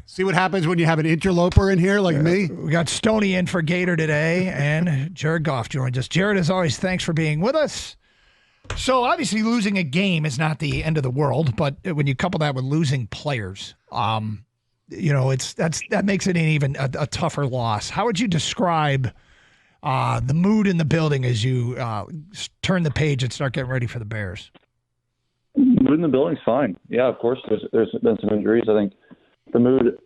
See what happens when you have an interloper in here like me? We got Stoney in for Gator today, and Jared Goff joins us. Jared, as always, thanks for being with us. So obviously losing a game is not the end of the world, but when you couple that with losing players, that makes it an even a tougher loss. How would you describe the mood in the building as you turn the page and start getting ready for the Bears? Mood in the building's fine. Yeah, of course, there's been some injuries. I think the mood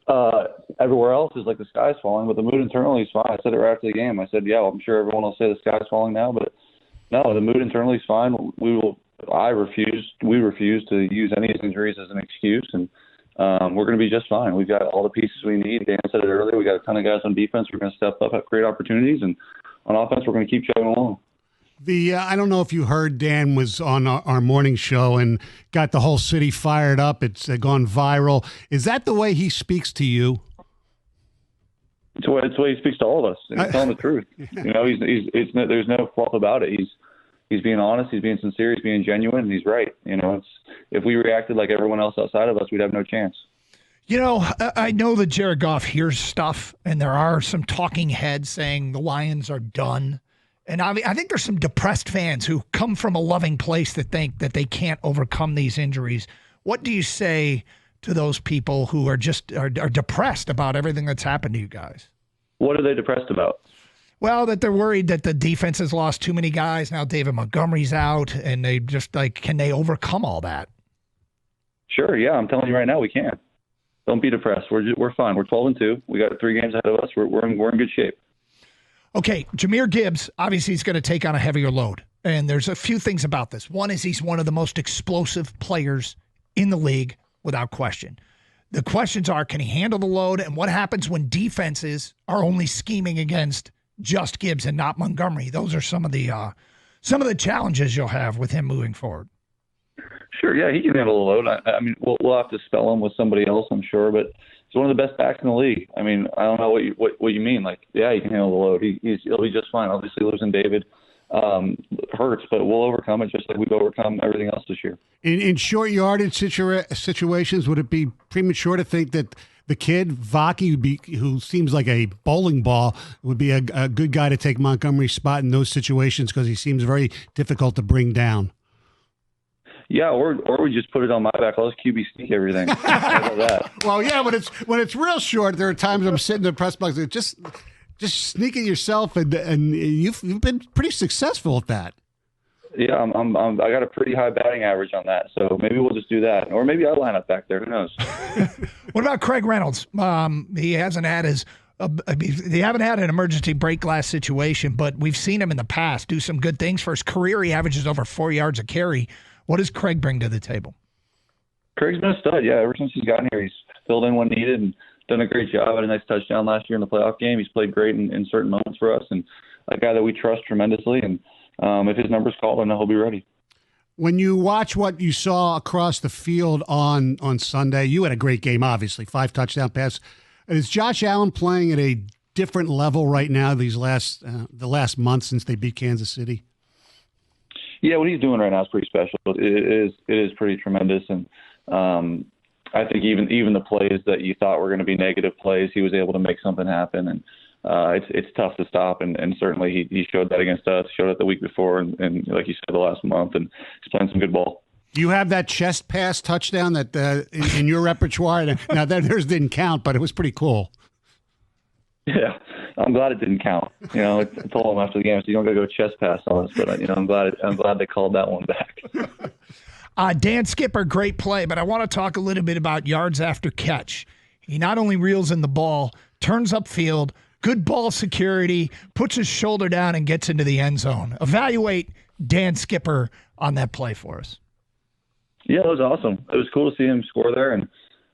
everywhere else is like the sky's falling, but the mood internally is fine. I said it right after the game. I said, yeah, I'm sure everyone will say the sky's falling now, but no, the mood internally is fine. We refuse to use any injuries as an excuse, and we're going to be just fine. We've got all the pieces we need. Dan said it earlier. We got a ton of guys on defense. We're going to step up, have great opportunities, and on offense, we're going to keep chugging along. I don't know if you heard Dan was on our morning show and got the whole city fired up. It's gone viral. Is that the way he speaks to you? It's the way he speaks to all of us. He's telling the truth. There's no fluff about it. He's being honest. He's being sincere. He's being genuine, and he's right. If we reacted like everyone else outside of us, we'd have no chance. I know that Jared Goff hears stuff, and there are some talking heads saying the Lions are done. And I think there's some depressed fans who come from a loving place that think that they can't overcome these injuries. What do you say to those people who are just are depressed about everything that's happened to you guys? What are they depressed about? Well, that they're worried that the defense has lost too many guys. Now David Montgomery's out, and they just can they overcome all that? Sure, yeah. I'm telling you right now, we can. Don't be depressed. We're fine. We're 12-2. We got 3 games ahead of us. We're in good shape. Okay, Jahmyr Gibbs, obviously he's going to take on a heavier load. And there's a few things about this. One is he's one of the most explosive players in the league, without question. The questions are, can he handle the load? And what happens when defenses are only scheming against just Gibbs and not Montgomery? Those are some of the challenges you'll have with him moving forward. Sure, yeah, he can handle the load. I mean, we'll have to spell him with somebody else, I'm sure, but he's one of the best backs in the league. I mean, I don't know what you mean. Like, yeah, he can handle the load. He'll be just fine. Obviously, losing David hurts, but we'll overcome it just like we've overcome everything else this year. In short yardage situations, would it be premature to think that the kid, Vaki, who seems like a bowling ball, would be a good guy to take Montgomery's spot in those situations because he seems very difficult to bring down? Yeah, or we just put it on my back. I'll just QB sneak everything. How about that? Well, yeah, when it's real short, there are times I'm sitting in the press box and just sneak it yourself, and you've been pretty successful at that. Yeah, I got a pretty high batting average on that, so maybe we'll just do that, or maybe I'll line up back there. Who knows? What about Craig Reynolds? He hasn't had they haven't had an emergency break glass situation, but we've seen him in the past do some good things. For his career, he averages over 4 yards a carry. What does Craig bring to the table? Craig's been a stud, yeah. Ever since he's gotten here, he's filled in when needed and done a great job. Had a nice touchdown last year in the playoff game. He's played great in certain moments for us, and a guy that we trust tremendously. And if his number's called, I know he'll be ready. When you watch what you saw across the field on Sunday, you had a great game, obviously, 5 touchdown passes. Is Josh Allen playing at a different level right now the last month since they beat Kansas City? Yeah, what he's doing right now is pretty special. It is pretty tremendous, and I think even the plays that you thought were going to be negative plays, he was able to make something happen, and it's tough to stop. And certainly he showed that against us, showed it the week before, and like you said, the last month, and he's playing some good ball. Do you have that chest pass touchdown that in your repertoire? Now theirs didn't count, but it was pretty cool. Yeah, I'm glad it didn't count. I told him after the game, so you don't got to go chest pass on us, but I'm glad they called that one back. Dan Skipper, great play, but I want to talk a little bit about yards after catch. He not only reels in the ball, turns upfield, good ball security, puts his shoulder down and gets into the end zone. Evaluate Dan Skipper on that play for us. Yeah, it was awesome. It was cool to see him score there, and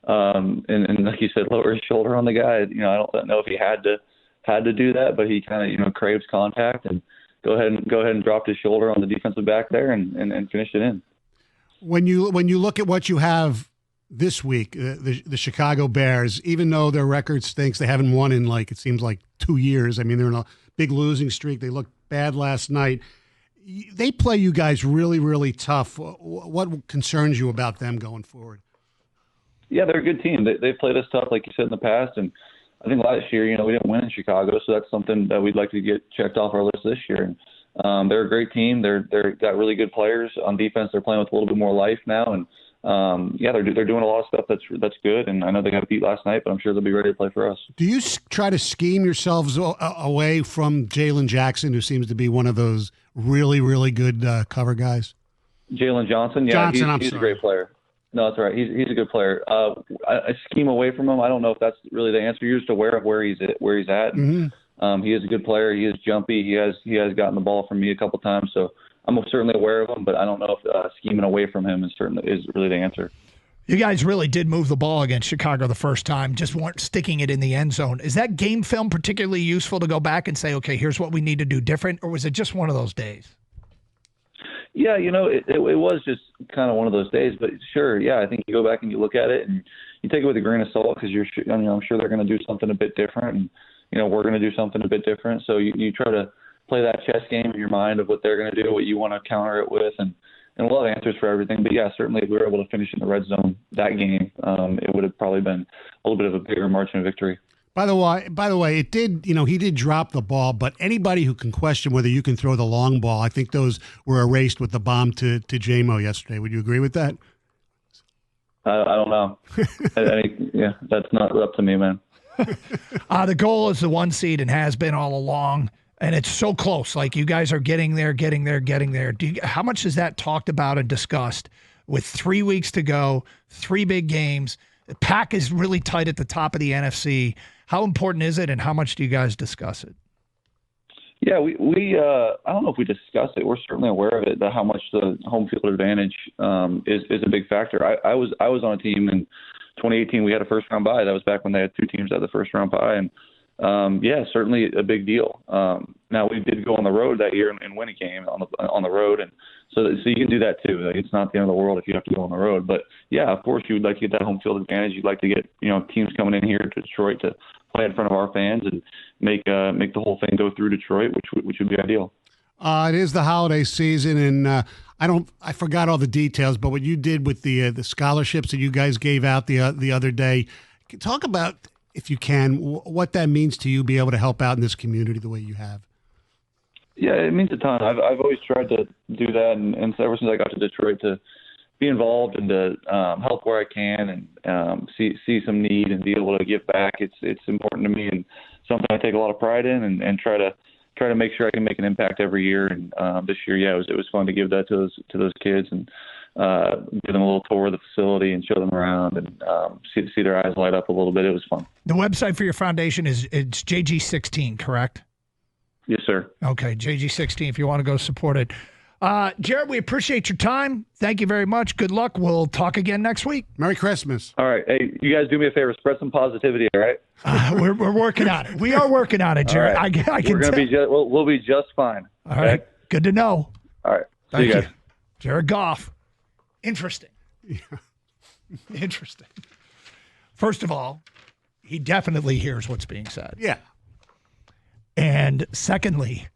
like you said, lower his shoulder on the guy. I don't know if he had to do that, but he kind of craves contact and go ahead and dropped his shoulder on the defensive back there and finished it in. When you look at what you have this week, the Chicago Bears, even though their record stinks, they haven't won in it seems like 2 years. I mean, they're in a big losing streak. They looked bad last night. They play you guys really, really tough. What concerns you about them going forward? Yeah, they're a good team. They've played us tough, like you said, in the past. And I think last year, we didn't win in Chicago, so that's something that we'd like to get checked off our list this year. And they're a great team. They're got really good players on defense. They're playing with a little bit more life now, and they're doing a lot of stuff that's good. And I know they got beat last night, but I'm sure they'll be ready to play for us. Do you try to scheme yourselves away from Jalen Jackson, who seems to be one of those really, really good cover guys? Jalen Johnson, he's a great player. No, that's right. He's a good player. I scheme away from him. I don't know if that's really the answer. You're just aware of where he's at. Mm-hmm. He is a good player. He is jumpy. He has gotten the ball from me a couple times, so I'm certainly aware of him. But I don't know if scheming away from him is really the answer. You guys really did move the ball against Chicago the first time, just weren't sticking it in the end zone. Is that game film particularly useful to go back and say, okay, here's what we need to do different, or was it just one of those days? Yeah, it was just kind of one of those days. But sure, yeah, I think you go back and you look at it and you take it with a grain of salt because I'm sure they're going to do something a bit different, and we're going to do something a bit different. So you try to play that chess game in your mind of what they're going to do, what you want to counter it with, and we'll have answers for everything. But yeah, certainly if we were able to finish in the red zone that game, it would have probably been a little bit of a bigger margin of victory. By the way, it did, he did drop the ball, but anybody who can question whether you can throw the long ball, I think those were erased with the bomb to JMO yesterday. Would you agree with that? I don't know. Yeah, that's not up to me, man. The goal is the 1 seed and has been all along, and it's so close. Like, you guys are getting there. How much is that talked about and discussed with 3 weeks to go, 3 big games? The pack is really tight at the top of the NFC. How important is it, and how much do you guys discuss it? Yeah, we I don't know if we discuss it. We're certainly aware of it, how much the home field advantage is a big factor. I was on a team in 2018. We had a first round bye. That was back when they had 2 teams that had the first round bye, and certainly a big deal. Now we did go on the road that year and win a game on the road, and so you can do that too. Like, it's not the end of the world if you have to go on the road. But yeah, of course you would like to get that home field advantage. You'd like to get teams coming in here to Detroit to play in front of our fans and make the whole thing go through Detroit, which would be ideal. It is the holiday season, and I forgot all the details, but what you did with the scholarships that you guys gave out the other day, talk about, if you can, what that means to you, be able to help out in this community the way you have. Yeah, it means a ton. I've always tried to do that, and ever since I got to Detroit, to be involved and to help where I can and see some need and be able to give back. It's important to me and something I take a lot of pride in, and try to make sure I can make an impact every year. And this year, yeah, it was fun to give that to those kids and give them a little tour of the facility and show them around and see their eyes light up a little bit. It was fun. The website for your foundation it's JG16, correct? Yes, sir. Okay, JG16 if you want to go support it. Jared, we appreciate your time. Thank you very much. Good luck. We'll talk again next week. Merry Christmas. All right. Hey, you guys do me a favor. Spread some positivity, all right? We're working on it. We are working on it, Jared. Right. I can tell. We'll be just fine. All right. Good to know. All right. Thank See you guys. Jared Goff. Interesting. Yeah. Interesting. First of all, he definitely hears what's being said. Yeah. And secondly,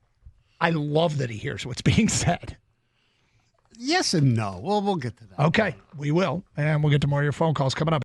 I love that he hears what's being said. Yes and no. We'll get to that. Okay, we will. And we'll get to more of your phone calls coming up.